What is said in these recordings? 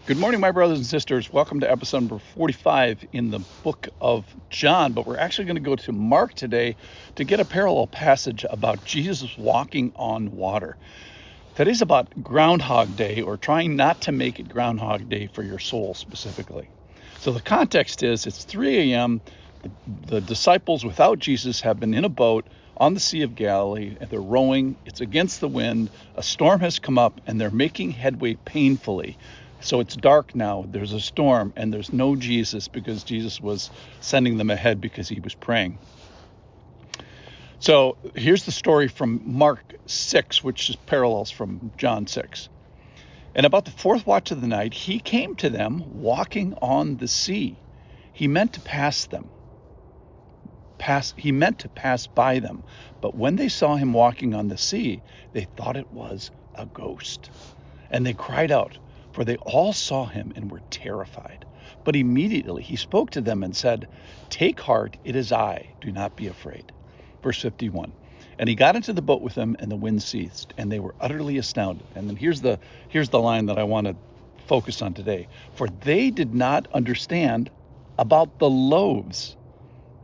Good morning, my brothers and sisters. Welcome to episode number 45 in the book of John. But we're actually going to go to Mark today to get a parallel passage about Jesus walking on water. Today's about Groundhog Day, or trying not to make it Groundhog Day for your soul specifically. So the context is it's 3 a.m. The disciples without Jesus have been in a boat on the Sea of Galilee, and they're rowing. It's against the wind. A storm has come up, and they're making headway painfully. So it's dark now, there's a storm, and there's no Jesus because Jesus was sending them ahead because he was praying. So here's the story from Mark 6, which is parallels from John 6. And about the fourth watch of the night, he came to them walking on the sea. He meant to pass by them. But when they saw him walking on the sea, they thought it was a ghost. And they cried out, for they all saw him and were terrified. But immediately he spoke to them and said, "Take heart, it is I, do not be afraid." Verse 51. And he got into the boat with them, and the wind ceased, and they were utterly astounded. And then here's the line that I want to focus on today. For they did not understand about the loaves,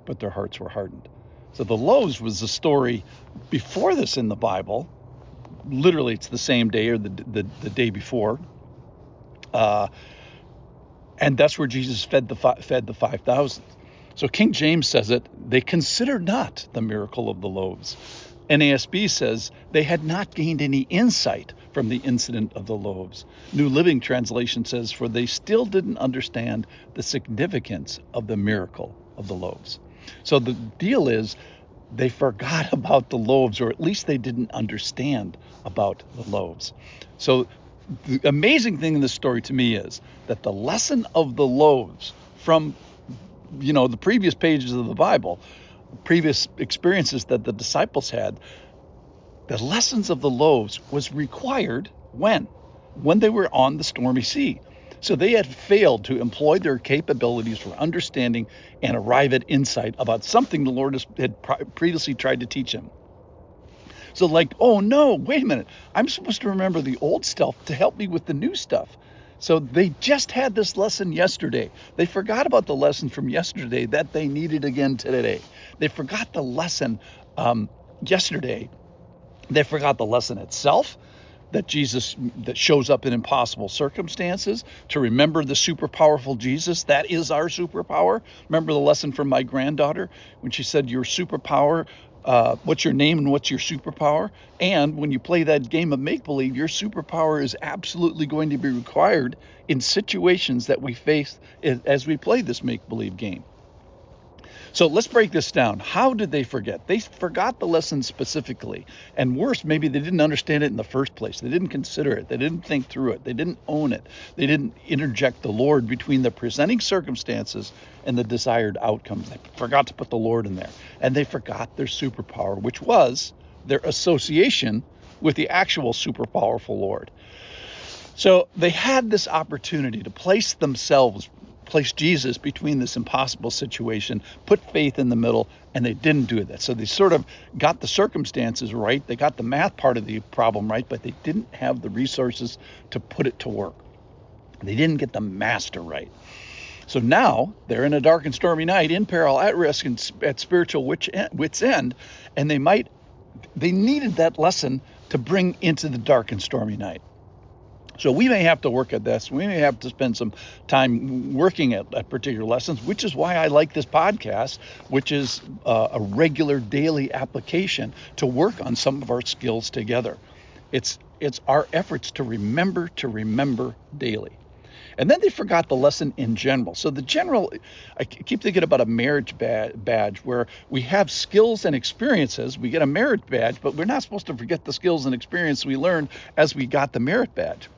but their hearts were hardened. So the loaves was the story before this in the Bible. Literally, it's the same day or the day before. And that's where Jesus fed the 5,000. So King James says it, they considered not the miracle of the loaves. NASB says they had not gained any insight from the incident of the loaves. New Living Translation says, for they still didn't understand the significance of the miracle of the loaves. So the deal is they forgot about the loaves, or at least they didn't understand about the loaves. So the amazing thing in this story to me is that the lesson of the loaves from, the previous pages of the Bible, previous experiences that the disciples had, the lessons of the loaves was required when they were on the stormy sea. So they had failed to employ their capabilities for understanding and arrive at insight about something the Lord had previously tried to teach them. So oh no, wait a minute. I'm supposed to remember the old stuff to help me with the new stuff. So they just had this lesson yesterday. They forgot about the lesson from yesterday that they needed again today. They forgot the lesson yesterday. They forgot the lesson itself, that shows up in impossible circumstances, to remember the super powerful Jesus. That is our superpower. Remember the lesson from my granddaughter when she said, your superpower, what's your name and what's your superpower? And when you play that game of make-believe, your superpower is absolutely going to be required in situations that we face as we play this make-believe game. So let's break this down. How did they forget? They forgot the lesson specifically. And worse, maybe they didn't understand it in the first place. They didn't consider it. They didn't think through it. They didn't own it. They didn't interject the Lord between the presenting circumstances and the desired outcomes. They forgot to put the Lord in there. And they forgot their superpower, which was their association with the actual super powerful Lord. So they had this opportunity to place Jesus between this impossible situation, put faith in the middle, and they didn't do that. So they sort of got the circumstances right. They got the math part of the problem right, but they didn't have the resources to put it to work. They didn't get the master right. So now they're in a dark and stormy night, in peril, at risk, and at spiritual wit's end, and they needed that lesson to bring into the dark and stormy night. So we may have to work at this. We may have to spend some time working at particular lessons, which is why I like this podcast, which is a regular daily application to work on some of our skills together. It's our efforts to remember daily. And then they forgot the lesson in general. So I keep thinking about a marriage badge where we have skills and experiences. We get a merit badge, but we're not supposed to forget the skills and experience we learned as we got the merit badge.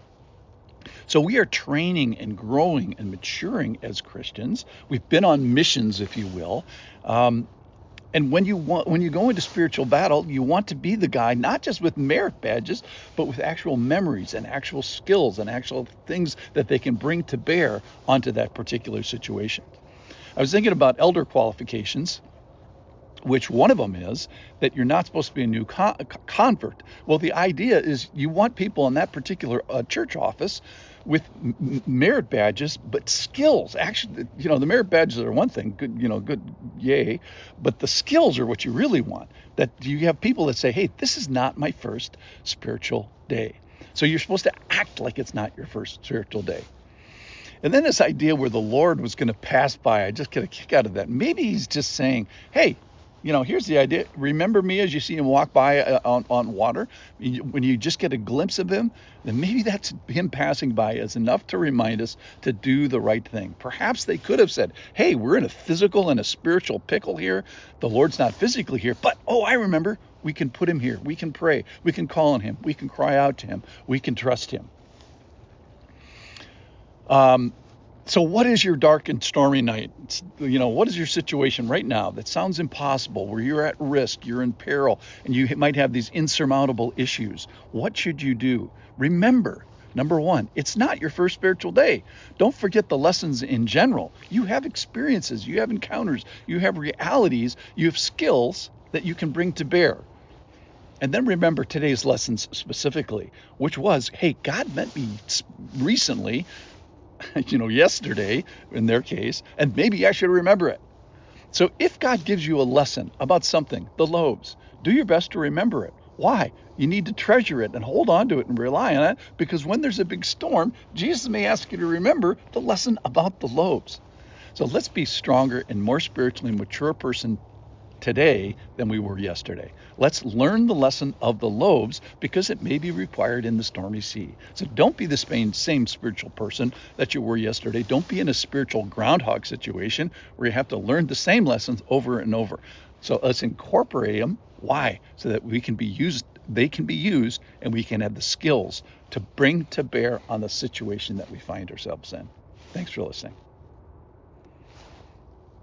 So we are training and growing and maturing as Christians. We've been on missions, if you will. And when you go into spiritual battle, you want to be the guy, not just with merit badges, but with actual memories and actual skills and actual things that they can bring to bear onto that particular situation. I was thinking about elder qualifications. which one of them is that you're not supposed to be a new convert. Well, the idea is you want people in that particular church office with merit badges, but skills. Actually, the merit badges are one thing, good, yay, but the skills are what you really want. That you have people that say, hey, this is not my first spiritual day. So you're supposed to act like it's not your first spiritual day. And then this idea where the Lord was going to pass by, I just get a kick out of that. Maybe he's just saying, hey, here's the idea. Remember me as you see him walk by on water. When you just get a glimpse of him, then maybe that's him passing by is enough to remind us to do the right thing. Perhaps they could have said, hey, we're in a physical and a spiritual pickle here. The Lord's not physically here, but, I remember, we can put him here. We can pray. We can call on him. We can cry out to him. We can trust him. So what is your dark and stormy night? What is your situation right now that sounds impossible, where you're at risk, you're in peril, and you might have these insurmountable issues? What should you do? Remember, number one, it's not your first spiritual day. Don't forget the lessons in general. You have experiences, you have encounters, you have realities, you have skills that you can bring to bear. And then remember today's lessons specifically, which was, hey, God met me recently, yesterday in their case, and maybe I should remember it. So if God gives you a lesson about something, the loaves, do your best to remember it. Why? You need to treasure it and hold on to it and rely on it, because when there's a big storm, Jesus may ask you to remember the lesson about the loaves. So let's be stronger and more spiritually mature person today than we were yesterday. Let's learn the lesson of the loaves, because it may be required in the stormy sea. So don't be the same spiritual person that you were yesterday. Don't be in a spiritual groundhog situation where you have to learn the same lessons over and over. So let's incorporate them. Why? So that they can be used, and we can have the skills to bring to bear on the situation that we find ourselves in. Thanks for listening.